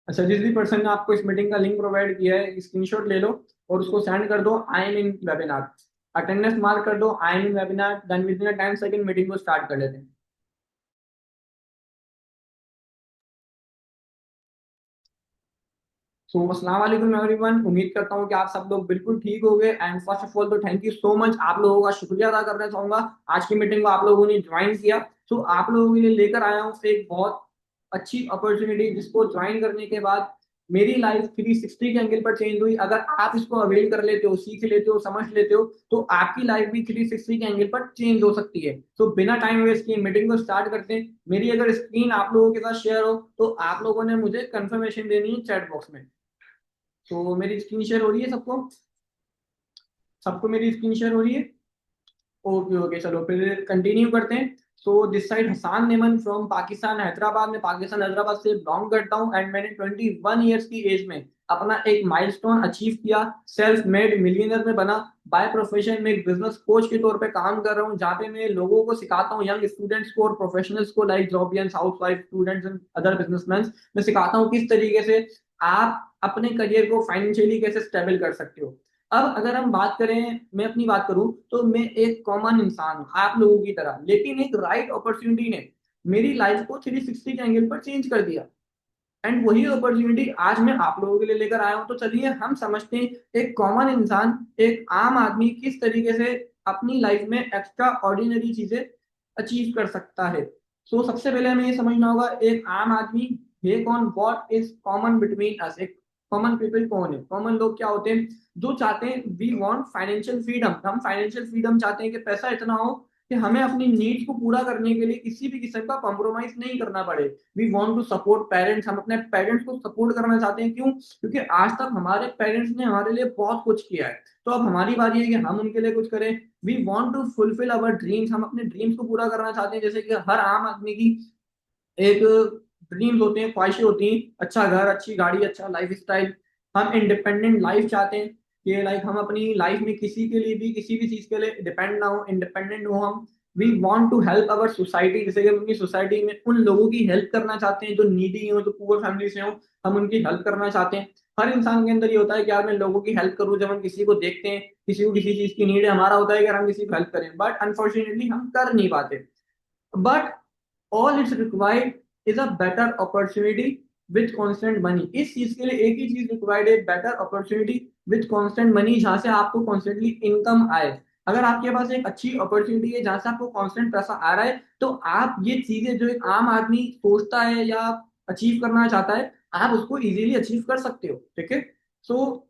अच्छा, जिस भी पर्सन ने आपको इस मीटिंग का लिंक प्रोवाइड किया है, स्क्रीनशॉट ले लो और उसको सेंड कर दो, I am in webinar. Attendance mark कर दो, I am in webinar, then within 10 second meeting को स्टार्ट कर लेते हैं। सो अस्सलाम वालेकुम एवरीवन, उम्मीद करता हूँ कि आप सब लोग बिल्कुल ठीक हो गए। एंड फर्स्ट ऑफ ऑल तो थैंक यू सो मच, आप लोगों का शुक्रिया अदा करना चाहूंगा। आज की मीटिंग को आप लोगों ने ज्वाइन किया। तो आप लोगों के लिए लेकर आया हूँ एक बहुत अच्छी अपॉर्चुनिटी, जिसको ज्वाइन करने के बाद मेरी लाइफ 360 के एंगल पर चेंज हुई। अगर आप इसको अवेल कर लेते हो, सीख लेते हो, समझ लेते हो, तो आपकी लाइफ भी 360 के एंगल पर चेंज हो सकती है। तो बिना टाइम वेस्ट किए मीटिंग को स्टार्ट करते हैं। मेरी अगर स्क्रीन आप लोगों के साथ शेयर हो तो आप लोगों ने मुझे कंफर्मेशन देनी है चैट बॉक्स में। तो मेरी स्क्रीन शेयर हो रही है सबको? सबको मेरी स्क्रीन शेयर हो रही है? ओके ओके, चलो फिर कंटिन्यू करते हैं। So this side Hasan Naeman from Pakistan, Hyderabad में, पाकिस्तान हैदराबाद से बिलोंग करता हूँ। एंड मैंने 21 ईयर्स की एज में अपना एक माइलस्टोन अचीव किया, सेल्फ मेड मिलियनर में बना। बाय प्रोफेशन में एक बिजनेस कोच के तौर पे काम कर रहा हूँ, जहाँ पे मैं लोगों को सिखाता हूँ, यंग स्टूडेंट्स को और प्रोफेशनल्स को, लाइक जॉबियंस, house wife, students and other businessman. मैं सिखाता हूँ किस तरीके से आप अपने करियर को फाइनेंशियली कैसे स्टेबल कर सकते हो। अब अगर हम बात करें, मैं अपनी बात करूं, तो मैं एक कॉमन इंसान हूं आप लोगों की तरह, लेकिन एक राइट अपॉर्चुनिटी ने मेरी लाइफ को 360 के एंगल पर चेंज कर दिया। एंड वही अपॉर्चुनिटी आज मैं आप लोगों के लिए लेकर आया हूं। तो चलिए हम समझते हैं एक कॉमन इंसान, एक आम आदमी किस तरीके से अपनी लाइफ में एक्स्ट्रा ऑर्डिनरी चीजें अचीव कर सकता है। सो सबसे पहले हमें ये समझना होगा, एक आम आदमी है कौन, what is common between us. एक कॉमन पीपल कौन है? कॉमन लोग क्या होते हैं? जो चाहते हैं, वी वांट फाइनेंशियल फ्रीडम, हम फाइनेंशियल फ्रीडम चाहते हैं कि पैसा इतना हो कि हमें अपनी नीड्स को पूरा करने के लिए किसी भी किस्म का कॉम्प्रोमाइज नहीं करना पड़े। We want to support parents, हम अपने पेरेंट्स को सपोर्ट करना चाहते हैं। क्यों? क्योंकि आज तक हमारे पेरेंट्स ने हमारे लिए बहुत कुछ किया है, तो अब हमारी बारी है कि हम उनके लिए कुछ करें। We want to fulfil our dreams, हम अपने ड्रीम्स को पूरा करना चाहते हैं। जैसे कि हर आम आदमी की एक ड्रीम्स होते हैं, ख्वाहिशें होती हैं, अच्छा घर, अच्छी गाड़ी, अच्छा लाइफ स्टाइल। हम इंडिपेंडेंट लाइफ चाहते हैं कि लाइक हम अपनी लाइफ में किसी के लिए भी, किसी भी चीज के लिए डिपेंड ना हो, इंडिपेंडेंट हो हम। We want to help our society, जैसे कि हम अपनी सोसाइटी में उन लोगों की हेल्प करना चाहते हैं जो नीडी हो, जो पुअर फैमिली से हो, हम उनकी हेल्प करना चाहते हैं। हर इंसान के अंदर ये होता है कि यार मैं लोगों की हेल्प करूं। जब हम किसी को देखते हैं, किसी को किसी चीज की नीड है, हमारा होता है कि यार हम किसी को हेल्प करें, बट अनफॉर्चुनेटली हम कर नहीं पाते। But all it's required is a better opportunity with constant money. इस चीज के लिए एक ही चीज रिक्वायर्ड है, better opportunity with constant money, जहां से आपको कॉन्स्टेंटली इनकम आए। अगर आपके पास एक अच्छी अपॉर्चुनिटी है जहां से आपको कॉन्स्टेंट पैसा आ रहा है, तो आप ये चीजें जो एक आम आदमी सोचता है या अचीव करना चाहता है, आप उसको इजीली अचीव कर सकते हो। ठीक है? सो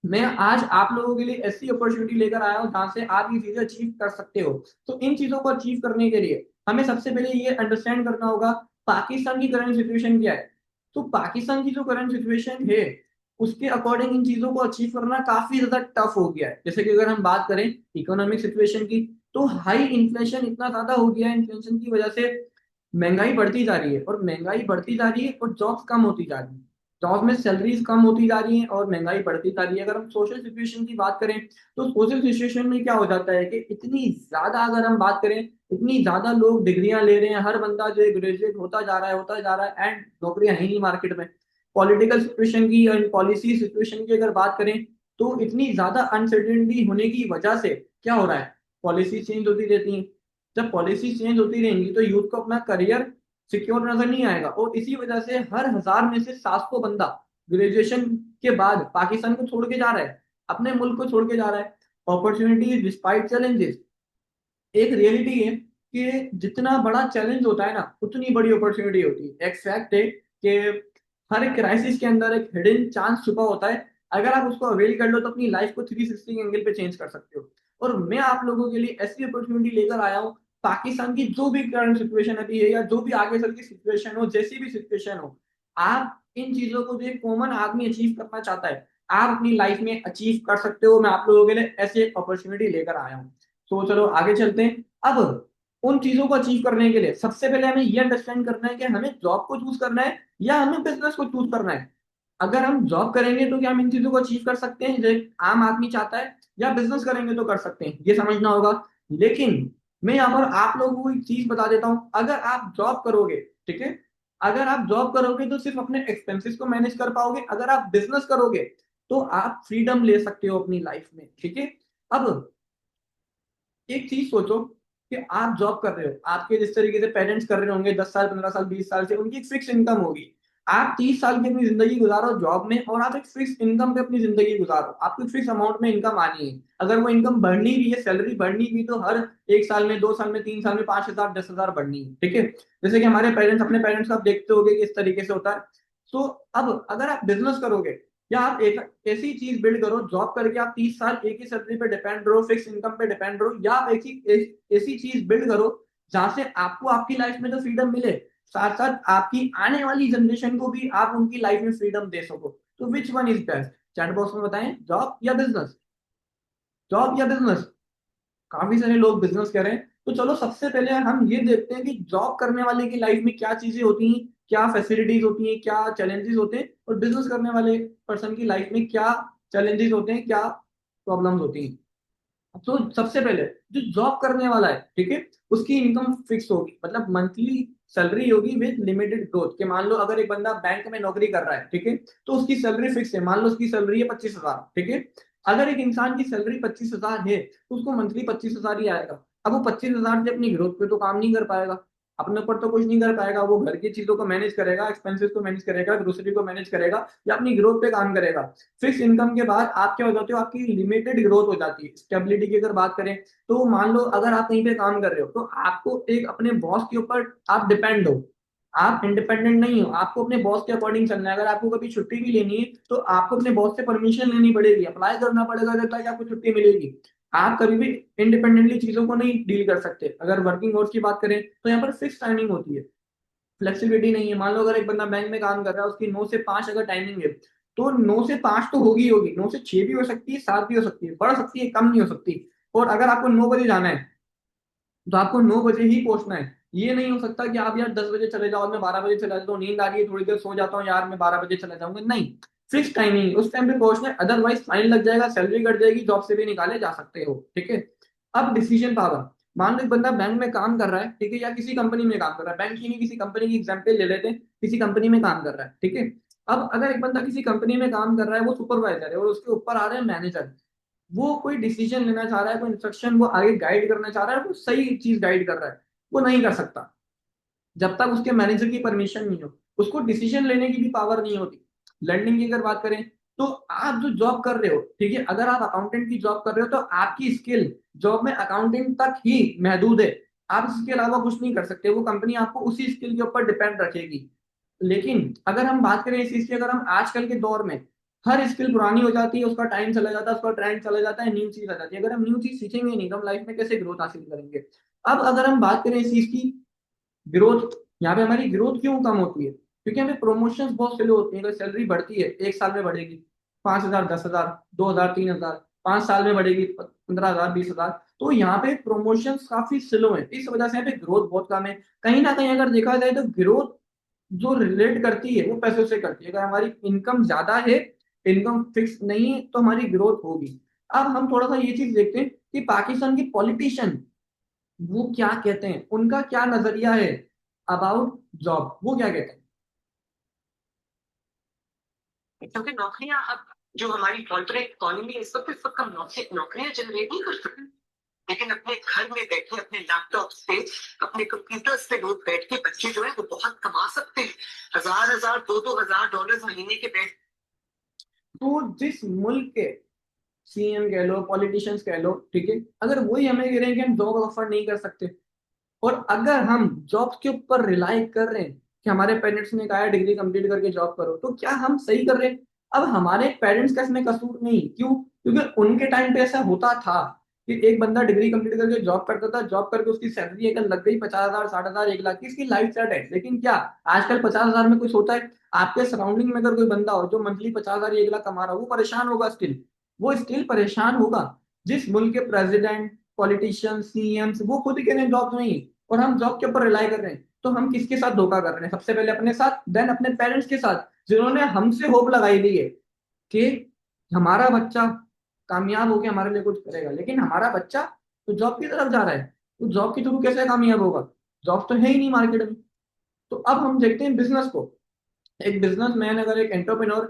मैं आज आप लोगों के लिए ऐसी अपॉर्चुनिटी लेकर आया हूं जहां से आप ये चीजें अचीव कर सकते हो। तो इन चीजों को अचीव करने के लिए हमें सबसे पहले ये अंडरस्टैंड करना होगा पाकिस्तान की करंट सिचुएशन क्या है। तो पाकिस्तान की जो करंट सिचुएशन है, उसके अकॉर्डिंग इन चीजों को अचीव करना काफी ज्यादा टफ हो गया है। जैसे कि अगर हम बात करें इकोनॉमिक सिचुएशन की, तो हाई इन्फ्लेशन इतना ज्यादा हो गया है, इन्फ्लेशन की वजह से महंगाई बढ़ती जा रही है, और महंगाई बढ़ती जा रही है और जॉब्स कम होती जा रही है। जॉब में सैलरीज कम होती जा रही हैं और महंगाई बढ़ती जा रही है। अगर हम सोशल सिचुएशन की बात करें, तो सोशल सिचुएशन में क्या हो जाता है कि इतनी ज्यादा, अगर हम बात करें, इतनी ज्यादा लोग डिग्रियां ले रहे हैं, हर बंदा जो है ग्रेजुएट होता जा रहा है, होता जा रहा है, एंड नौकरियां है नहीं मार्केट में। पॉलिटिकल सिचुएशन की और पॉलिसी सिचुएशन की अगर बात करें, तो इतनी ज्यादा अनसर्टेनिटी होने की वजह से क्या हो रहा है, पॉलिसी चेंज होती रहती है। जब पॉलिसी चेंज होती रहेंगी तो यूथ को अपना करियर सिक्योर नजर नहीं आएगा, और इसी वजह से हर 1000 में से 700 बंदा ग्रेजुएशन के बाद पाकिस्तान को छोड़ के जा रहा है, अपने मुल्क को छोड़ के जा रहा है। अपॉर्चुनिटी डिस्पाइट चैलेंजेस, एक रियलिटी है कि जितना बड़ा चैलेंज होता है ना, उतनी बड़ी अपॉर्चुनिटी होती है। एक फैक्ट है कि हर एक क्राइसिस के अंदर एक हिडन चांस छुपा होता है। अगर आप उसको अवेल कर लो तो अपनी लाइफ को 360 एंगल पे चेंज कर सकते हो। और मैं आप लोगों के लिए ऐसी अपॉर्चुनिटी लेकर आया हूँ, पाकिस्तान की जो भी करंट सिचुएशन अभी है, या जो भी आगे चल की सिचुएशन हो, जैसी भी सिचुएशन हो, आप इन चीजों को जो एक कॉमन आदमी अचीव करना चाहता है, आप अपनी लाइफ में अचीव कर सकते हो। मैं आप लोगों के लिए ऐसी अपॉर्चुनिटी लेकर आया हूँ। तो चलो आगे चलते हैं। अब उन चीजों को अचीव करने के लिए सबसे पहले हमें ये अंडरस्टैंड करना है कि हमें जॉब को चूज करना है या हमें बिजनेस को चूज करना है। अगर हम जॉब करेंगे तो क्या हम इन चीजों को अचीव कर सकते हैं जो एक आम आदमी चाहता है, या बिजनेस करेंगे तो कर सकते हैं, ये समझना होगा। लेकिन मैं यहाँ पर आप लोगों को एक चीज बता देता हूँ, अगर आप जॉब करोगे, ठीक है, अगर आप जॉब करोगे तो सिर्फ अपने एक्सपेंसेस को मैनेज कर पाओगे, अगर आप बिजनेस करोगे तो आप फ्रीडम ले सकते हो अपनी लाइफ में, ठीक है। अब एक चीज सोचो कि आप जॉब कर रहे हो, आपके जिस तरीके से पेरेंट्स कर रहे होंगे 10 साल 15 साल 20 साल से, उनकी एक फिक्स इनकम होगी। आप 30 साल की अपनी जिंदगी गुजारो जॉब में और आप एक फिक्स इनकम पे अपनी जिंदगी गुजारो, आपको फिक्स अमाउंट में इनकम आनी है। अगर वो इनकम बढ़नी भी है, सैलरी बढ़नी भी, तो हर 1 साल में 2 साल में 3 साल में 5,000 10,000 बढ़नी है, ठीक है। जैसे कि हमारे पेरेंट्स अपने पेरेंट्स का आप देखते होगे कि इस तरीके से होता है। तो अब अगर आप बिजनेस करोगे या आप एक ऐसी चीज बिल्ड करो, जॉब करके आप 30 साल एक ही सैलरी पे डिपेंड रहो, फिक्स इनकम पे डिपेंड रहो, या आप ऐसी चीज बिल्ड करो जहां से आपको आपकी लाइफ में तो फ्रीडम मिले, साथ साथ आपकी आने वाली जनरेशन को भी आप उनकी लाइफ में फ्रीडम दे सको। तो which one is best? Chat box में बताएं, जॉब या बिजनेस? जॉब या बिजनेस? काफी सारे लोग बिजनेस कर रहे हैं। तो चलो सबसे पहले हम ये देखते हैं कि जॉब करने वाले की लाइफ में क्या चीजें होती हैं, क्या फैसिलिटीज होती हैं, क्या चैलेंजेस होते हैं, और बिजनेस करने वाले पर्सन की लाइफ में क्या चैलेंजेस होते हैं, क्या प्रॉब्लम्स होती हैं। तो सबसे पहले जो जॉब करने वाला है, ठीक है, उसकी इनकम फिक्स होगी, मतलब मंथली सैलरी होगी विद लिमिटेड ग्रोथ। के मान लो अगर एक बंदा बैंक में नौकरी कर रहा है, ठीक है, तो उसकी सैलरी फिक्स है, मान लो उसकी सैलरी है 25,000, ठीक है। अगर एक इंसान की सैलरी 25,000 है तो उसको मंथली 25,000 ही आएगा। अब वो 25,000 से अपनी ग्रोथ पे तो काम नहीं कर पाएगा, अपने ऊपर तो कुछ नहीं कर पाएगा, वो घर की चीजों को मैनेज करेगा, एक्सपेंसेस को मैनेज करेगा, ग्रोसरी को मैनेज करेगा, या अपनी ग्रोथ पे काम करेगा। फिक्स इनकम के बाद आप क्या हो जाते हो, आपकी लिमिटेड ग्रोथ हो जाती है। स्टेबिलिटी की अगर बात करें तो मान लो अगर आप कहीं पे काम कर रहे हो तो आपको एक अपने बॉस के ऊपर आप डिपेंड हो, आप इंडिपेंडेंट नहीं हो, आपको अपने बॉस के अकॉर्डिंग चलना है। अगर आपको कभी छुट्टी भी लेनी है तो आपको अपने बॉस से परमिशन लेनी पड़ेगी, अप्लाई करना पड़ेगा जब तक आपको छुट्टी मिलेगी। आप कभी भी इंडिपेंडेंटली चीजों को नहीं डील कर सकते। अगर वर्किंग आवर्स की बात करें तो यहाँ पर फिक्स टाइमिंग होती है, फ्लेक्सिबिलिटी नहीं है। मान लो अगर एक बंदा बैंक में काम कर रहा है, उसकी 9 से 5 अगर टाइमिंग है, तो 9 से 5 तो होगी होगी, 9 से 6 भी हो सकती है, 7 भी हो सकती है, बढ़ सकती है, कम नहीं हो सकती। और अगर आपको 9 बजे जाना है तो आपको 9 बजे ही पहुंचना है। ये नहीं हो सकता कि आप यार 10 बजे चले जाओ, मैं 12 बजे चला जाता हूँ, नींद आ रही है थोड़ी देर सो जाता हूँ यार, मैं 12 बजे चला जाऊंगा, नहीं। फिक्स टाइमिंग, उस टाइम पे पहुंचना है, अदरवाइज फाइन लग जाएगा, सैलरी कट जाएगी, जॉब से भी निकाले जा सकते हो, ठीक है। अब डिसीजन पावर, मान लो एक बंदा बैंक में काम कर रहा है, ठीक है, या किसी कंपनी में काम कर रहा है, बैंक की नहीं किसी कंपनी की एग्जाम्पल ले लेते हैं, किसी कंपनी में काम कर रहा है, ठीक है। अब अगर एक बंदा किसी कंपनी में काम कर रहा है, वो सुपरवाइजर है और उसके ऊपर आ रहे हैं मैनेजर, वो कोई डिसीजन लेना चाह रहा है, कोई इंस्ट्रक्शन वो आगे गाइड करना चाह रहा है, वो सही चीज गाइड कर रहा है, वो नहीं कर सकता जब तक उसके मैनेजर की परमिशन नहीं हो। उसको डिसीजन लेने की भी पावर नहीं होती। लर्निंग की अगर बात करें तो आप जो जॉब कर रहे हो, ठीक है, अगर आप अकाउंटेंट की जॉब कर रहे हो तो आपकी स्किल जॉब में अकाउंटिंग तक ही महदूद है। आप इसके अलावा कुछ नहीं कर सकते, वो कंपनी आपको उसी स्किल के ऊपर डिपेंड रखेगी। लेकिन अगर हम बात करें इस चीज की, अगर हम आजकल के दौर में, हर स्किल पुरानी हो जाती है, उसका टाइम चला जाता है, उसका ट्रेंड चला जाता है, न्यू चीज आ जाती है। अगर हम न्यू चीज सीखेंगे ही नहीं तो हम लाइफ में कैसे ग्रोथ हासिल करेंगे? अब अगर हम बात करें इस चीज की, ग्रोथ, यहाँ पे हमारी ग्रोथ क्यों कम होती है? क्योंकि हमें प्रमोशंस बहुत स्लो होती है। अगर सैलरी बढ़ती है 1 साल में बढ़ेगी 5,000 10,000 2,000 3,000, 5 साल में बढ़ेगी 15,000 20,000, तो यहाँ पे प्रमोशंस काफी स्लो है, इस वजह से यहाँ पे ग्रोथ बहुत कम है। कहीं ना कहीं अगर देखा जाए तो ग्रोथ जो रिलेट करती है वो पैसों से करती है। अगर हमारी इनकम ज्यादा है, इनकम फिक्स नहीं है, तो हमारी ग्रोथ होगी। अब हम थोड़ा सा ये चीज देखते हैं कि पाकिस्तान की पॉलिटिशियन वो क्या कहते हैं, उनका क्या नजरिया है अबाउट जॉब, वो क्या कहते हैं। क्योंकि नौकरियां अब जो हमारी कॉर्पोरेट इकोनॉमी है इस वक्त हम नौकरियां जनरेट नहीं कर सकते। लेकिन अपने घर में बैठे अपने लैपटॉप से अपने कंप्यूटर से लोग बैठ के बच्चे जो है वो बहुत कमा सकते हैं। हजार हजार दो हजार डॉलर महीने के बैठ। तो जिस मुल्क के सीएम कह लो, पॉलिटिशियंस कह लो, ठीक है, अगर वही हमें कह रहे हैं कि हम जॉब ऑफर नहीं कर सकते, और अगर हम जॉब के ऊपर रिलाई कर रहे हैं कि हमारे पेरेंट्स ने कहा है डिग्री कंप्लीट करके जॉब करो, तो क्या हम सही कर रहे हैं? अब हमारे पेरेंट्स का इसमें कसूर नहीं, क्यों? क्योंकि उनके टाइम पे ऐसा होता था कि एक बंदा डिग्री कंप्लीट करके जॉब करता था, जॉब करके उसकी सैलरी अगर लग गई 50,000 60,000 1 लाख की, इसकी लाइफ सेट है। लेकिन क्या आजकल 50,000 में कुछ होता है? आपके सराउंडिंग में अगर कोई बंदा हो जो मंथली 50,000 1 लाख कमा रहा हो, वो परेशान होगा स्टिल, वो स्टिल परेशान होगा। जिस मुल्क के प्रेसिडेंट, पॉलिटिशियन, सीएम्स वो खुद ही कह रहे हैं जॉब नहीं, और हम जॉब के ऊपर रिलाई कर रहे हैं, तो हम किसके साथ धोखा कर रहे हैं? सबसे पहले अपने साथ, देन अपने पेरेंट्स के साथ, जिन्होंने हमसे होप लगाई दी है कि हमारा बच्चा कामयाब होकर हमारे लिए कुछ करेगा। लेकिन हमारा बच्चा तो जॉब की तरफ जा रहा है, तो जॉब के थ्रू कैसे कामयाब होगा? जॉब तो है ही नहीं मार्केट में। तो अब हम देखते हैं बिजनेस को। एक बिजनेसमैन अगर एक एंटरप्रेन्योर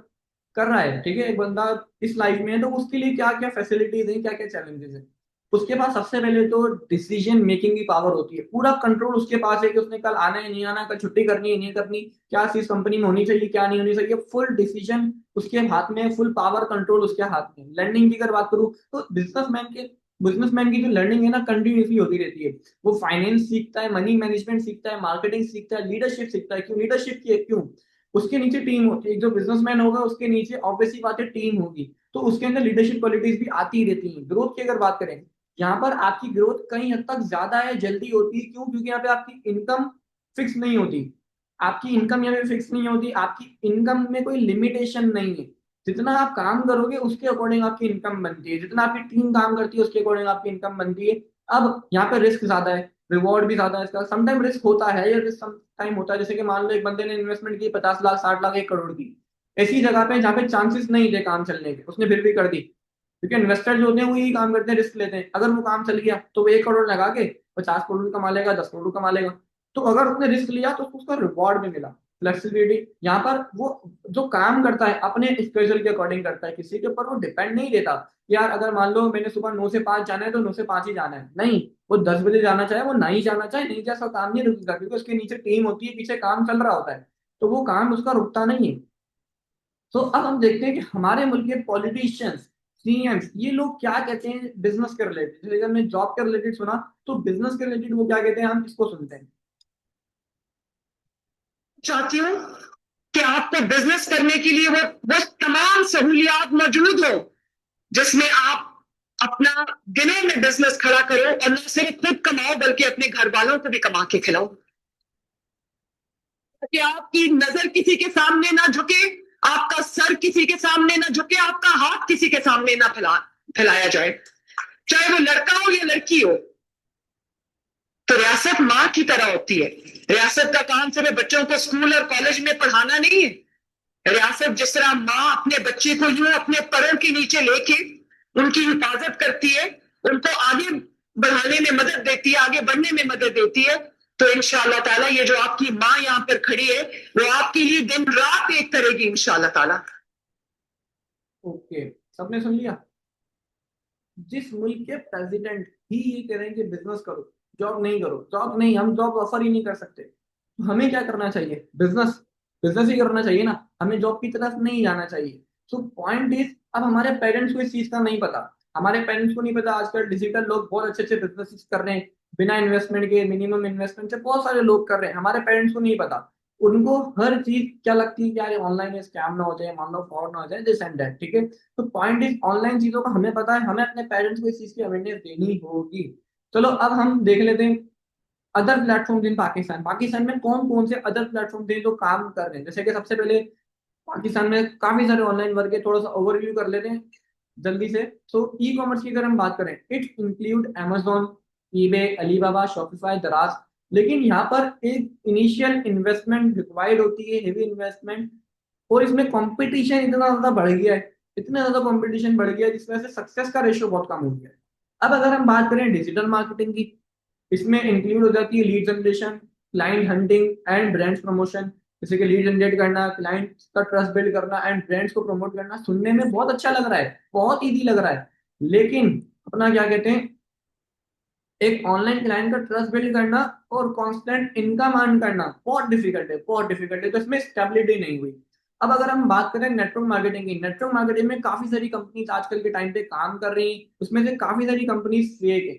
कर रहा है, ठीक है, एक बंदा इस लाइफ में है, तो उसके लिए क्या क्या फैसिलिटीज हैं, क्या क्या चैलेंजेस हैं। उसके पास सबसे पहले तो डिसीजन मेकिंग की पावर होती है, पूरा कंट्रोल उसके पास है कि उसने कल आना है नहीं आना, कल छुट्टी करनी है नहीं करनी, क्या चीज कंपनी में होनी चाहिए क्या नहीं होनी चाहिए, फुल डिसीजन उसके हाथ में, फुल पावर कंट्रोल उसके हाथ में। लर्निंग की अगर बात करूँ तो बिजनेसमैन की जो लर्निंग है ना, कंटिन्यूसली होती रहती है। वो फाइनेंस सीखता है, मनी मैनेजमेंट सीखता है, मार्केटिंग सीखता है, लीडरशिप सीखता है। क्यों लीडरशिप की, क्यों? उसके नीचे टीम होती है, जो बिजनेसमैन होगा उसके नीचे ऑब्वियसली बात है टीम होगी, तो उसके अंदर लीडरशिप क्वालिटीज भी आती ही रहती हैं। ग्रोथ की अगर बात करें, यहाँ पर आपकी ग्रोथ कई हद तक ज्यादा है, जल्दी होती है। क्यों? क्योंकि यहाँ पे आपकी इनकम फिक्स नहीं होती। आपकी इनकम यहाँ पे फिक्स नहीं होती, आपकी इनकम में कोई लिमिटेशन नहीं है। जितना आप काम करोगे उसके अकॉर्डिंग आपकी इनकम बनती है, जितना आपकी टीम काम करती है उसके अकॉर्डिंग आपकी इनकम बनती है। अब यहाँ पे रिस्क ज्यादा है, रिवॉर्ड भी ज्यादा है इसका। समटाइम रिस्क होता है, या रिस्क टाइम होता है। जैसे कि मान लो एक बंदे ने इन्वेस्टमेंट की 50 लाख 60 लाख 1 करोड़ की, ऐसी जगह पे जहाँ पे चांसेस नहीं थे काम चलने के, उसने फिर भी कर दी। क्योंकि इन्वेस्टर जो होते हैं वो यही काम करते हैं, रिस्क लेते हैं। अगर वो काम चल गया तो वो 1 करोड़ लगा के 50 करोड़ कमा लेगा, 10 करोड़ कमा लेगा। तो अगर उसने रिस्क लिया तो उसको रिवॉर्ड भी मिला, फ्लेक्सिबिलिटी। यहाँ पर वो जो काम करता है अपने स्केड्यूल के अकॉर्डिंग करता है, किसी के ऊपर वो डिपेंड नहीं रहता कि यार अगर मान लो मैंने सुबह 9 से 5 जाना है तो 9 से 5 ही जाना है। नहीं, वो 10 बजे जाना चाहे वो नहीं जाना चाहे, नहीं जैसा काम नहीं रुकेगा, क्योंकि उसके नीचे टीम होती है, पीछे काम चल रहा होता है, तो वो काम उसका रुकता नहीं है। तो अब हम देखते हैं कि हमारे मुल्क के पॉलिटिशियंस, सीएम्स, ये लोग क्या कहते हैं बिजनेस के रिलेटेड। जैसे अगर मैं जॉब के रिलेटेड सुना, तो बिजनेस के रिलेटेड वो क्या कहते हैं, हम इसको सुनते हैं। चाहती हूँ कि आपको बिजनेस करने के लिए वो तमाम सहूलियात मौजूद हो जिसमें आप अपना दिनों में बिजनेस खड़ा करो और न सिर्फ खुद कमाओ बल्कि अपने घर वालों को भी कमा के खिलाओ, कि आपकी नजर किसी के सामने ना झुके, आपका सर किसी के सामने ना झुके, आपका हाथ किसी के सामने ना फैलाया जाए, चाहे वो लड़का हो या लड़की हो। तो रियासत माँ की तरह होती है। रियासत का काम सिर्फ बच्चों को स्कूल और कॉलेज में पढ़ाना नहीं है। रियासत जिस तरह माँ अपने बच्चे को यूं अपने पैरों के नीचे लेके उनकी हिफाजत करती है, उनको आगे बढ़ाने में मदद देती है, आगे बढ़ने में मदद देती है, तो इंशाअल्लाह ताला ये जो आपकी माँ यहाँ पर खड़ी है वो आपके लिए दिन रात एक करेगी इंशाअल्लाह ताला। ओके, सबने सुन लिया। जिस मुल्क के प्रेसिडेंट ही ये कह रहे हैं कि बिजनेस करो, जॉब नहीं करो, जॉब नहीं, हम जॉब ऑफर ही नहीं कर सकते, तो हमें क्या करना चाहिए? बिजनेस, बिजनेस ही करना चाहिए ना, हमें जॉब की तरफ नहीं जाना चाहिए। सो पॉइंट इज, अब हमारे पेरेंट्स को इस चीज का नहीं पता। हमारे पेरेंट्स को नहीं पता आजकल डिजिटल लोग बहुत अच्छे अच्छे बिजनेस कर रहे हैं, बिना इन्वेस्टमेंट के, मिनिमम इन्वेस्टमेंट से बहुत सारे लोग कर रहे हैं। हमारे पेरेंट्स को नहीं पता। उनको हर चीज क्या लगती है कि यार ऑनलाइन स्कैम ना हो जाए, मान लो फ्रॉड ना हो जाए, दिस एंड दैट, ठीक है। तो पॉइंट इज, ऑनलाइन चीजों का हमें पता है, हमें अपने पेरेंट्स को इस चीज की अवेयरनेस देनी होगी। चलो अब हम देख लेते हैं अदर प्लेटफॉर्म इन पाकिस्तान। पाकिस्तान में कौन कौन से अदर प्लेटफॉर्म थे जो काम कर रहे हैं। जैसे कि सबसे पहले पाकिस्तान में काफी सारे ऑनलाइन वर्क है, थोड़ा सा ओवरव्यू कर लेते हैं जल्दी से। तो ई कॉमर्स की अगर हम बात करें, it include amazon, eBay, Alibaba, Shopify, दराज। लेकिन यहाँ पर एक इनिशियल इन्वेस्टमेंट रिक्वायर्ड होती है, हेवी इन्वेस्टमेंट। और इसमें कंपटीशन इतना ज्यादा बढ़ गया है, इतना ज्यादा कंपटीशन बढ़ गया है, जिस वजह से सक्सेस का रेशियो बहुत कम हो गया है। अब अगर हम बात करें डिजिटल मार्केटिंग की, इसमें इंक्लूड हो जाती है lead generation, client hunting and brands promotion. जैसे कि लीड जनरेट करना, क्लाइंट का ट्रस्ट बिल्ड करना एंड ब्रांड्स को प्रमोट करना। सुनने में बहुत अच्छा लग रहा है, बहुत इजी लग रहा है, लेकिन अपना क्या कहते हैं, एक ऑनलाइन क्लाइंट का ट्रस्ट बिल्ड करना और कांस्टेंट इनकम अर्न करना बहुत डिफिकल्ट है, बहुत डिफिकल्ट है। तो इसमें स्टेबिलिटी नहीं हुई। अब अगर हम बात करें नेटवर्क मार्केटिंग की, नेटवर्क मार्केटिंग में काफी सारी कंपनीज आजकल के टाइम पे काम कर रही हैं, उसमें से काफी सारी कंपनीज फेक है।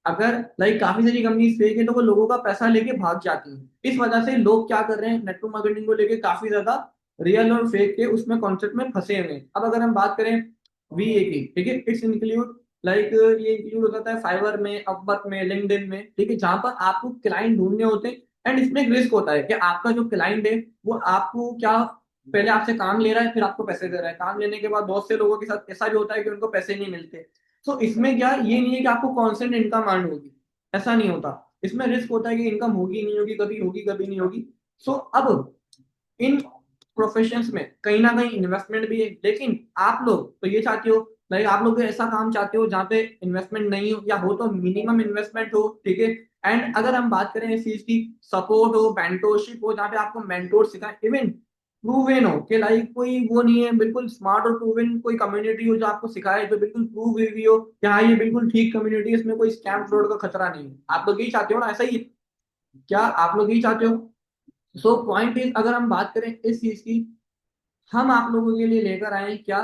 अगर लाइक काफी सारी कंपनीज फेक है तो वो लोगों का पैसा लेके भाग जाती हैं। इस वजह से लोग क्या कर रहे हैं, नेटवर्क मार्केटिंग को लेके काफी ज्यादा रियल और फेक के उसमें कॉन्सेप्ट में फंसे हुए हैं। अब अगर हम बात करें वीए की, ठीक है, इट्स इंक्लूड लाइक, ये इंक्लूड हो जाता है फाइवर में, अपवर्क में, लिंक्डइन में, ठीक है, जहां पर आपको क्लाइंट ढूंढने होते हैं। एंड इसमें एक रिस्क होता है कि आपका जो क्लाइंट है वो आपको क्या, पहले आपसे काम ले रहा है फिर आपको पैसे दे रहा है, काम लेने के बाद बहुत से लोगों के साथ ऐसा भी होता है कि उनको पैसे नहीं मिलते। तो इसमें क्या, ये नहीं है कि आपको कांस्टेंट इनकम अर्न होगी, ऐसा नहीं होता। इसमें रिस्क होता है कि इनकम होगी नहीं होगी, कभी होगी कभी नहीं होगी। सो अब इन प्रोफेशंस में कहीं ना कहीं इन्वेस्टमेंट भी है, लेकिन आप लोग तो ये चाहते हो, लाइक आप लोग ऐसा काम चाहते हो जहाँ पे इन्वेस्टमेंट नहीं हो, या हो तो मिनिमम इन्वेस्टमेंट हो, ठीक है, एंड अगर हम बात करें इस चीज की, सपोर्ट हो, मेंटोरशिप हो, जहाँ पे आपको मेंटोर सिखाए, इवन प्रूवन हो कि लाइक कोई वो नहीं है, बिल्कुल स्मार्ट और प्रूवन कोई कम्युनिटी हो जो आपको सिखाए, जो बिल्कुल प्रूव हुई हो कि हाँ ये बिल्कुल ठीक कम्युनिटी है, इसमें कोई स्कैम फ्रॉड का खतरा नहीं है। आप लोग यही चाहते हो ना, ऐसा ही है? क्या आप लोग यही चाहते हो? सो पॉइंट इज, अगर हम बात करें इस चीज की, हम आप लोगों के लिए लेकर आए हैं क्या,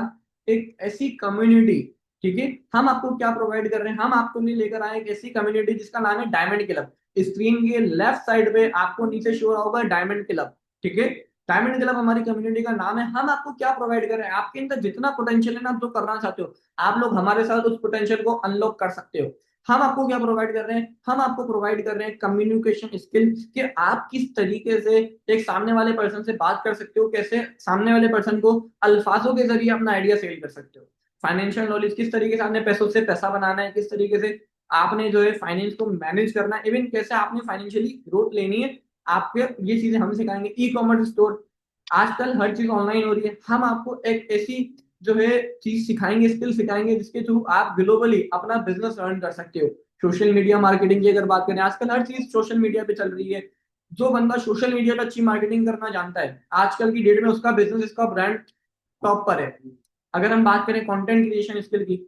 एक ऐसी कम्युनिटी, ठीक है? हम आपको क्या प्रोवाइड कर रहे हैं, हम आपको लिए लेकर आए एक ऐसी कम्युनिटी जिसका नाम है डायमंड क्लब। स्क्रीन के लेफ्ट साइड पे आपको नीचे शो होगा डायमंड क्लब, ठीक है? डायमंड क्लब हमारी कम्युनिटी का नाम है। हम आपको क्या प्रोवाइड कर रहे हैं, आपके अंदर जितना पोटेंशियल है ना, आप जो करना चाहते हो, आप लोग हमारे साथ उस पोटेंशियल को अनलॉक कर सकते हो। हम आपको क्या प्रोवाइड कर रहे हैं, हम आपको प्रोवाइड कर रहे हैं कम्युनिकेशन स्किल, कि आप किस तरीके से एक सामने वाले पर्सन से बात कर सकते हो, कैसे सामने वाले पर्सन को अल्फाजों के जरिए अपना आइडिया सेल कर सकते हो। फाइनेंशियल नॉलेज, किस तरीके से आपने पैसों से पैसा बनाना है, किस तरीके से आपने जो है फाइनेंस को मैनेज करना है, इवन कैसे आपने फाइनेंशियली ग्रोथ लेनी है, आपके ये चीजें हम सिखाएंगे। ई कॉमर्स स्टोर, आजकल हर चीज ऑनलाइन हो रही है, हम आपको एक ऐसी जो है चीज सिखाएंगे, स्किल सिखाएंगे, जिसके थ्रू आप ग्लोबली अपना बिजनेस रन कर सकते हो। सोशल मीडिया मार्केटिंग की अगर बात करें, आजकल हर चीज सोशल मीडिया पे चल रही है। जो बंदा सोशल मीडिया पे अच्छी मार्केटिंग करना जानता है, आजकल की डेट में उसका बिजनेस, इसका ब्रांड टॉप पर है। अगर हम बात करें कंटेंट क्रिएशन स्किल की,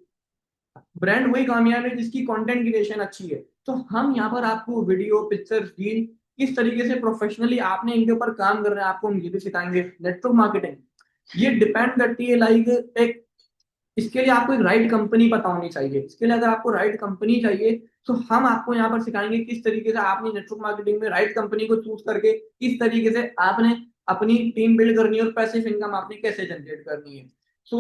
ब्रांड वही कामयाब है जिसकी कंटेंट क्रिएशन अच्छी है। तो हम यहाँ पर आपको वीडियो, पिक्चर्स, रील, किस तरीके से प्रोफेशनली आपने इनके ऊपर काम करना है, आपको हम ये भी सिखाएंगे। नेटवर्क मार्केटिंग, ये डिपेंड करती है लाइक एक, इसके लिए आपको एक राइट कंपनी पता होनी चाहिए। इसके लिए अगर आपको राइट कंपनी चाहिए, तो हम आपको यहाँ पर सिखाएंगे किस तरीके से आपने नेटवर्क मार्केटिंग में राइट कंपनी को चूज करके किस तरीके से आपने अपनी टीम बिल्ड करनी है और पैसिव इनकम आपने कैसे जनरेट करनी है। सो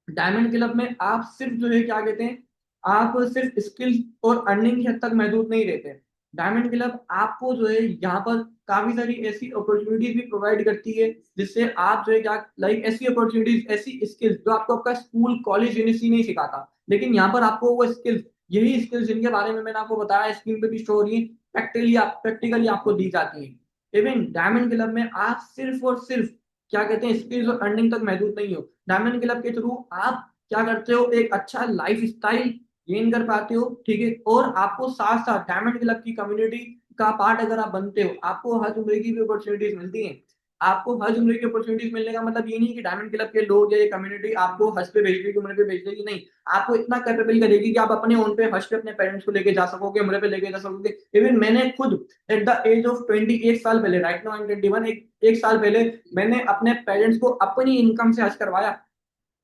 डायमंड क्लब में आप सिर्फ जो है क्या कहते हैं, आप सिर्फ स्किल्स और अर्निंग की हद तक महदूद नहीं रहते। डायमंड क्लब आपको जो है यहाँ पर काफी सारी ऐसी अपॉर्चुनिटीज भी प्रोवाइड करती है, जिससे आप जो है क्या लाइक ऐसी अपॉर्चुनिटीज, ऐसी स्किल्स जो आपको आपका स्कूल, कॉलेज, यूनिवर्सिटी नहीं सिखाता, लेकिन यहाँ पर आपको वो स्किल्स, यही स्किल्स जिनके बारे में मैंने आपको बताया, स्क्रीन पे भी शो हो रही है, प्रैक्टिकली आपको दी जाती है। इवन डायमंड क्लब में आप सिर्फ और सिर्फ क्या कहते हैं, स्किल्स और अर्निंग तक महदूद नहीं हो। डायमंड क्लब के थ्रू आप क्या करते हो, एक अच्छा लाइफ स्टाइल गेन कर पाते हो, ठीक है? और आपको साथ साथ डायमंड क्लब की कम्युनिटी का पार्ट अगर आप बनते हो, आपको हर उम्र की भी अपॉर्चुनिटीज मिलती हैं। आपको हर उम्र की अपॉर्चुनिटीज मिलने का मतलब ये नहीं कि डायमंड क्लब के लोग या ये कम्युनिटी आपको हज पे भेज देगी, उम्र पे भेज देगी, नहीं। आपको इतना कैपेबल करेगी कि आप अपने ओन पे हज पे अपने पेरेंट्स को लेके जा सकोगे, उम्र पे लेके जा सकोगे। इवन मैंने खुद एट द एज ऑफ 20, एक साल पहले, राइट नाउ आई एम 21, एक साल पहले मैंने अपने पेरेंट्स को अपनी इनकम से हज करवाया,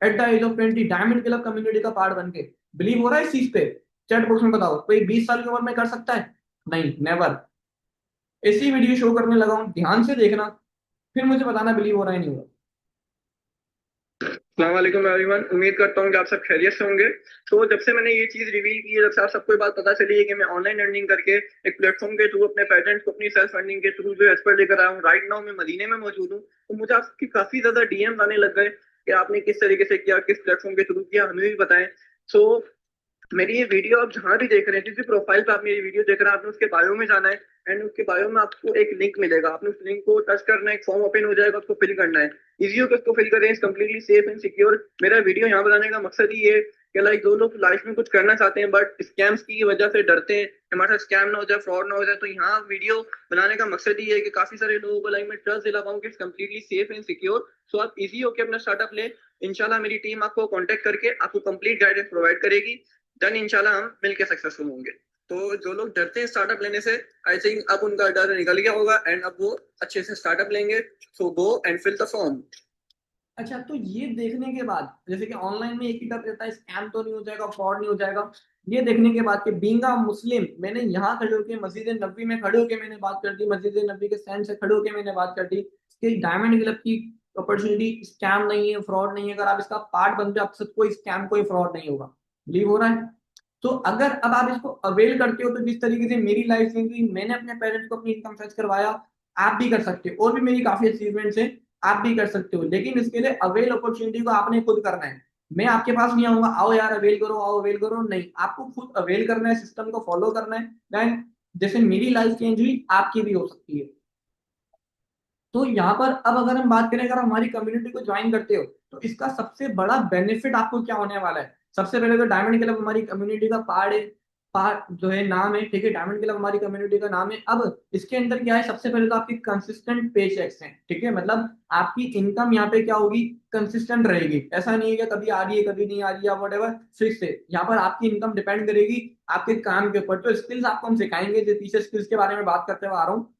at the age of 20, diamond club community का पार्ट बन के। बिलीव हो रहा है इस चीज पे? चैट बॉक्स में बताओ, कोई 20 साल की उम्र में कर सकता है? नहीं, नेवर। ऐसी वीडियो शो करने लगा हूं, ध्यान से देखना, फिर मुझे बताना बिलीव हो रहा है नहीं हो रहा। अस्सलाम वालेकुम एवरीवन, उम्मीद करता हूँ कि आप सब खैरियत से होंगे। तो जब से मैंने ये चीज रिवील की है, जब से आप सबको ये बात पता चली है कि मैं ऑनलाइन अर्निंग करके एक प्लेटफॉर्म के थ्रू अपने पेरेंट्स को अपनी सेल्फ अर्निंग के थ्रू जो एक्सपर्ट लेकर आया हूँ, राइट नाउ मैं मदीने में मौजूद हूँ, तो मुझे आपकी काफी ज्यादा डीएम आने लग गए कि आपने किस तरीके से किया, किस प्लेटफॉर्म के थ्रू किया, हमें भी बताएं। सो मेरी ये वीडियो आप जहां भी देख रहे हैं, जिस भी प्रोफाइल पे आप मेरी वीडियो देख रहे हैं, आपने उसके बायो में जाना है, एंड उसके बायो में आपको एक लिंक मिलेगा, आपने उस लिंक को टच करना है, एक फॉर्म ओपन हो जाएगा, उसको फिल करना है। इजी होकर उसको फिल करें, कंप्लीटली सेफ एंड सिक्योर। मेरा वीडियो यहाँ बनाने का मकसद ही है कि लाइक जो लोग लाइफ में कुछ करना चाहते हैं बट स्कैम्स की वजह से डरते हैं, हमारे साथ स्कैम ना हो जाए, फ्रॉड ना हो जाए, तो यहाँ वीडियो बनाने का मकसद ही है कि काफी सारे लोगों को लाइफ में ट्रस्ट दिला पाऊँ कि it's completely safe and secure. So आप इजी होकर अपना स्टार्टअप ले। इंशाल्लाह मेरी टीम आपको कांटेक्ट करके आपको कंप्लीट गाइडेंस प्रोवाइड करेगी। देन इंशाल्लाह हम मिलके सक्सेसफुल होंगे। तो जो लोग डरते हैं स्टार्टअप लेने से, आई थिंक अब उनका डर निकल गया होगा एंड अब वो अच्छे से स्टार्टअप लेंगे। So go and fill the form. अच्छा, तो ये देखने के बाद, जैसे कि ऑनलाइन में एक ही डर रहता है, स्कैम तो नहीं हो जाएगा, फ्रॉड नहीं हो जाएगा, ये देखने के बाद कि बीइंग अ मुस्लिम, मैंने यहाँ खड़े होकर मस्जिद नबी में खड़े होकर मैंने बात कर दी, मस्जिद नबी के स्टैंड से खड़े होकर मैंने बात कर दी कि डायमंड क्लब की अपॉर्चुनिटी स्कैम नहीं है, फ्रॉड नहीं है, अगर आप इसका पार्ट बनते हो, आपसे कोई स्कैम, कोई फ्रॉड नहीं होगा। बिलीव हो रहा है? तो अगर अब आप इसको अवेल करते हो, तो जिस तरीके से मेरी लाइफ चेंज हुई, मैंने अपने पेरेंट्स को अपनी इनकम सर्च करवाया, आप भी कर सकते हो। और भी मेरी काफी अचीवमेंट्स हैं, आप भी कर सकते हो, लेकिन इसके लिए अवेल अपॉर्चुनिटी को आपने खुद करना है। मैं आपके पास नहीं आऊंगा, आओ यार अवेल करो, आओ अवेल करो, नहीं, आपको खुद अवेल करना है, सिस्टम को फॉलो करना है। देन जैसे मेरी लाइफ चेंज हुई, आपकी भी हो सकती है। तो यहाँ पर अब अगर हम बात करें, अगर हमारी कम्युनिटी को ज्वाइन करते हो, तो इसका सबसे बड़ा बेनिफिट आपको क्या होने वाला है? सबसे पहले तो डायमंड क्लब हमारी कम्युनिटी का पार्ट है, जो है नाम है, ठीक है, डायमंड क्लब हमारी कम्युनिटी का नाम है। अब इसके अंदर क्या है, सबसे पहले तो आपकी कंसिस्टेंट पे चेक्स हैं, ठीक है, मतलब आपकी इनकम यहाँ पे क्या होगी, कंसिस्टेंट रहेगी। ऐसा नहीं है कि कभी आ रही है कभी नहीं आ रही है, वट एवर, फिक्स है। यहाँ पर आपकी इनकम डिपेंड करेगी आपके काम के ऊपर। तो स्किल्स आपको हम सिखाएंगे, जो पीछे स्किल्स के बारे में बात करते हुए आ रहा हूँ,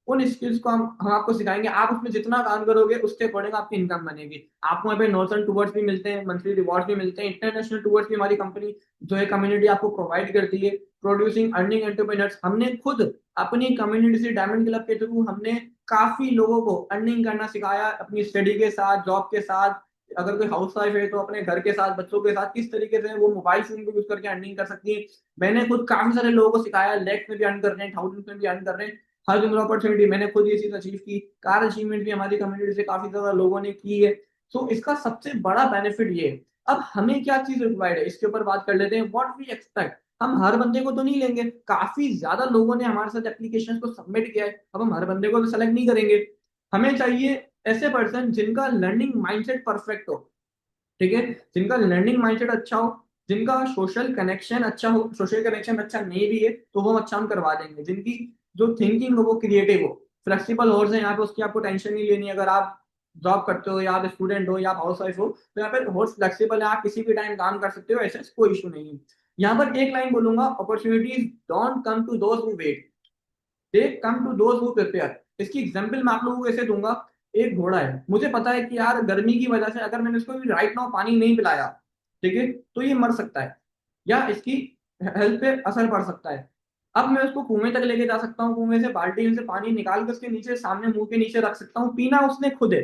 उन स्किल्स को हम आपको सिखाएंगे। आप उसमें जितना काम करोगे उसके अकॉर्डिंग आपकी इनकम बनेगी। आपको यहाँ पे नॉर्थन टूवर्ड्स भी मिलते हैं, मंथली रिवॉर्ड्स भी मिलते हैं, इंटरनेशनल टूवर्ड्स भी हमारी कंपनी जो है कम्युनिटी आपको प्रोवाइड करती है। प्रोड्यूसिंग अर्निंग एंटरप्रेन्योर्स, हमने खुद अपनी कम्युनिटी से डायमंड क्लब के थ्रू हमने काफी लोगों को अर्निंग करना सिखाया, अपनी स्टडी के साथ, जॉब के साथ। अगर कोई हाउस वाइफ है तो अपने घर के साथ, बच्चों के साथ किस तरीके से वो मोबाइल फोन को यूज करके अर्निंग कर सकती है। मैंने खुद काफी सारे लोगों को सिखाया, लैक्स में भी अर्न कर रहे हैं, थाउजेंड में भी अर्न कर रहे हैं। हर जगह अपॉर्चुनिटी, मैंने खुद ये चीज अचीव की। कार अचीवमेंट भी हमारी कम्युनिटी से काफी ज्यादा लोगों ने की है। सो इसका सबसे बड़ा बेनिफिट ये है। अब हमें क्या चीज रिक्वायर्ड है इसके ऊपर बात कर लेते हैं। व्हाट वी एक्सपेक्ट, हम हर बंदे को तो नहीं लेंगे, काफी ज्यादा लोगों ने हमारे साथ एप्लीकेशन को सबमिट किया है, अब हम हर बंदे को भी सेलेक्ट नहीं करेंगे। हमें चाहिए ऐसे पर्सन जिनका लर्निंग माइंडसेट परफेक्ट हो, ठीक है, जिनका लर्निंग माइंडसेट अच्छा हो, जिनका सोशल कनेक्शन अच्छा हो। सोशल कनेक्शन अच्छा नहीं भी है तो वो अच्छा हम करवा देंगे। जिनकी जो थिंकिंग हो वो क्रिएटिव हो, फ्लेक्सिबल होर्स है यहाँ पे, उसकी आपको टेंशन नहीं लेनी। अगर आप जॉब करते हो या आप स्टूडेंट हो या आप हाउस वाइफ हो तो यहाँ पे होर्स फ्लेक्सिबल है, आप किसी भी टाइम काम कर सकते हो, ऐसा कोई इशू नहीं है। यहाँ पर एक लाइन बोलूंगा, opportunities don't come to those who wait, they come to those who prepare. इसकी एग्जांपल मैं आप लोगों को ऐसे दूंगा। एक घोड़ा है, मुझे पता है कि यार गर्मी की वजह से अगर मैंने इसको राइट नाउ पानी नहीं पिलाया, ठीक है, तो ये मर सकता है या इसकी हेल्थ पे असर पड़ सकता है। अब मैं उसको कुएं तक लेके जा सकता हूँ, कुएं से बाल्टी से पानी निकाल के उसके नीचे सामने मुंह के नीचे रख सकता हूँ, पीना उसने खुद है,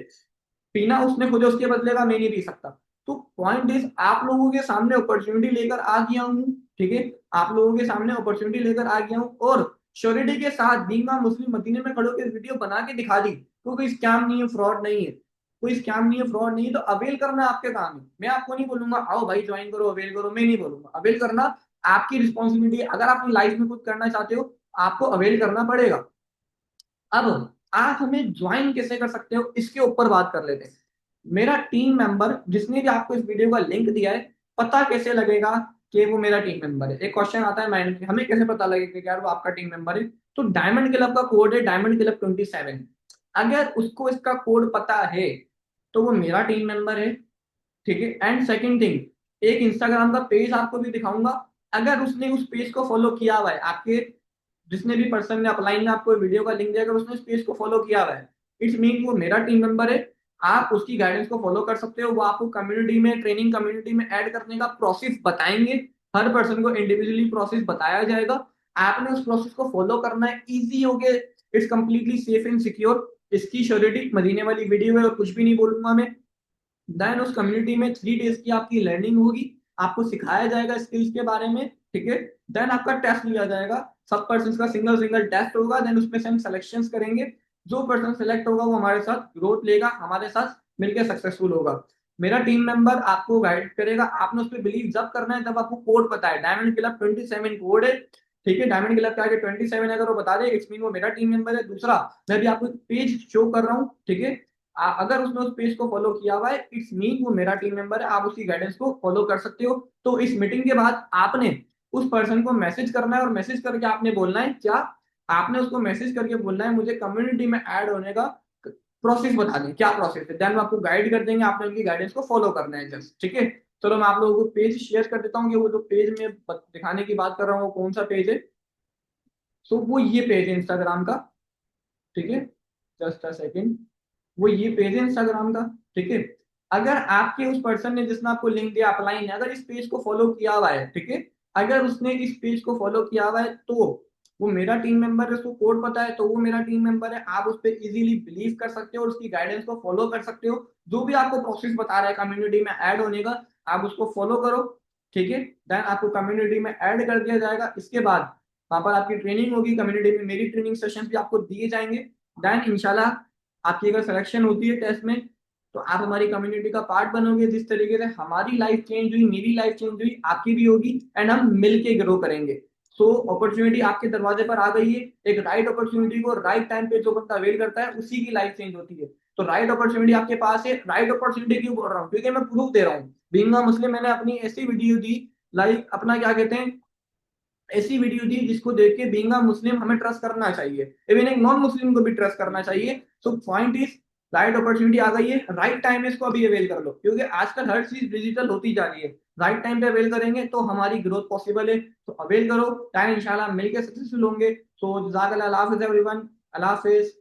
पीना उसने खुद है, उसके बदले का मैं नहीं पी सकता। तो पॉइंट इज, आप लोगों के सामने अपॉर्चुनिटी लेकर आ गया हूँ, ठीक है, आप लोगों के सामने अपॉर्चुनिटी लेकर आ गया हूँ, और श्योरिटी के साथ बीइंग मुस्लिम मदीने में खड़े होकर वीडियो बना के दिखा दी। तो कोई स्कैम नहीं है, फ्रॉड नहीं है, कोई स्कैम नहीं है, फ्रॉड नहीं है। तो अवेल करना आपके काम है। मैं आपको नहीं बोलूंगा आओ भाई ज्वाइन करो अवेल करो, मैं नहीं बोलूंगा। अवेल करना आपकी रिस्पॉन्सिबिलिटी है। अगर आप अपनी लाइफ में कुछ करना चाहते हो आपको अवेल करना पड़ेगा। अब आप हमें ज्वाइन कैसे कर सकते हो इसके ऊपर बात कर लेते हैं। मेरा टीम मेंबर जिसने भी आपको इस वीडियो का लिंक दिया है, पता कैसे लगेगा कि वो मेरा टीम मेंबर है। एक क्वेश्चन आता है माइंड में, हमें कैसे पता लगेगा कि यार वो आपका टीम मेंबर है। तो डायमंड क्लब का कोड है डायमंड क्लब 27। अगर उसको इसका कोड पता है तो वो मेरा टीम मेंबर है, ठीक है। एंड सेकंड थिंग, एक इंस्टाग्राम का पेज आपको भी दिखाऊंगा। अगर उसने उस पेज को फॉलो किया हुआ है, आपके जिसने भी पर्सन ने अपलाइन में आपको वीडियो का लिंक दिया, अगर उसने उस पेज को फॉलो किया हुआ है, इट्स मीन वो मेरा टीम मेंबर है। आप उसकी गाइडेंस को फॉलो कर सकते हो, वो आपको कम्युनिटी में, ट्रेनिंग कम्युनिटी में ऐड करने का प्रोसेस बताएंगे। हर पर्सन को इंडिविजुअली प्रोसेस बताया जाएगा, आपने उस प्रोसेस को फॉलो करना है, इजी हो गया, it's completely safe and secure. इसकी श्योरिटी मदीने वाली वीडियो है और कुछ भी नहीं बोलूंगा मैं। देन उस कम्युनिटी में 3 डेज की आपकी लर्निंग होगी, आपको सिखाया जाएगा स्किल्स के बारे में, ठीक है। देन आपका टेस्ट लिया जाएगा, सब पर्सन का सिंगल सिंगल टेस्ट होगा। देन उसमें से हम सिलेक्शन करेंगे, जो पर्सन सिलेक्ट होगा वो हमारे साथ ग्रोथ लेगा, हमारे साथ मिलकर सक्सेसफुल होगा। मेरा टीम मेंबर आपको गाइड करेगा। आपने उस पर बिलीव जब करना है जब आपको कोड पता है, डायमंड क्लब 27 कोड है, ठीक है। डायमंड क्लब के आगे 27 अगर वो बता दे, इट्स मीन वो मेरा टीम मेंबर है। दूसरा, मैं भी आपको पेज शो कर रहा हूँ, ठीक है, अगर उसने उस पेज को फॉलो किया हुआ है, इट्स मीन वो मेरा टीम मेंबर है, आप उसकी गाइडेंस को फॉलो कर सकते हो। तो इस मीटिंग के बाद आपने उस पर्सन को मैसेज करना है, और मैसेज करके आपने बोलना है क्या, आपने उसको मैसेज करके बोलना है मुझे कम्युनिटी में ऐड होने का प्रोसेस बता दें, क्या प्रोसेस है। देन वो आपको गाइड कर देंगे, आपने उनकी गाइडेंस को फॉलो करना है जस्ट, ठीक है। चलो मैं आप लोगों को पेज शेयर कर देता हूँ कि वो जो पेज में दिखाने की बात कर रहा हूँ वो कौन सा पेज है। सो वो ये पेज है इंस्टाग्राम का, ठीक है, जस्ट अ सेकेंड, वो ये पेज है इंस्टाग्राम का, ठीक है। अगर आपके उस पर्सन ने जिसने आपको लिंक दिया अपलाइन है, अगर इस पेज को फॉलो किया हुआ है, ठीक है, अगर उसने इस पेज को फॉलो किया हुआ है तो वो मेरा टीम मेंबर है, उसको कोड पता है तो वो मेरा टीम मेंबर है। आप उस पर इजीली बिलीव कर सकते हो और उसकी गाइडेंस को फॉलो कर सकते हो। जो भी आपको प्रोसेस बता रहा है कम्युनिटी में ऐड होने का, आप उसको फॉलो करो, ठीक है। देन आपको कम्युनिटी में ऐड कर दिया जाएगा। इसके बाद वहां पर आपकी ट्रेनिंग होगी, कम्युनिटी में मेरी ट्रेनिंग सेशन भी आपको दिए जाएंगे। देन इंशाल्लाह आपकी अगर सिलेक्शन होती है टेस्ट में तो आप हमारी कम्युनिटी का पार्ट बनोगे। जिस तरीके से हमारी लाइफ चेंज हुई, मेरी लाइफ चेंज हुई, आपकी भी होगी, एंड हम मिलके ग्रो करेंगे। सो अपॉर्चुनिटी आपके दरवाजे पर आ गई है। एक राइट अपॉर्चुनिटी को राइट टाइम पे जो बंदा अवेल करता है उसी की लाइफ चेंज होती है। तो राइट अपॉर्चुनिटी आपके पास है। राइट अपॉर्चुनिटी क्यों बोल रहा हूँ, क्योंकि मैं प्रूफ दे रहा हूँ। बीइंग अ मुस्लिम मैंने अपनी ऐसी वीडियो दी, लाइक अपना क्या कहते हैं, ऐसी वीडियो थी जिसको देख के बीइंग अ मुस्लिम हमें ट्रस्ट करना चाहिए, इवन एक नॉन मुस्लिम को भी ट्रस्ट करना चाहिए। So point is right opportunity आ गई है, राइट टाइम है, इसको अभी अवेल कर लो, क्योंकि आजकल हर चीज डिजिटल होती जा रही है। राइट टाइम पे अवेल करेंगे तो हमारी ग्रोथ पॉसिबल है। तो अवेल करो, टाइम इंशाल्लाह मिलकर सक्सेसफुल होंगे। सो जज़ाकल्लाह, अल्लाह हाफ़िज़ एवरीवन, अल्लाह हाफ़िज़।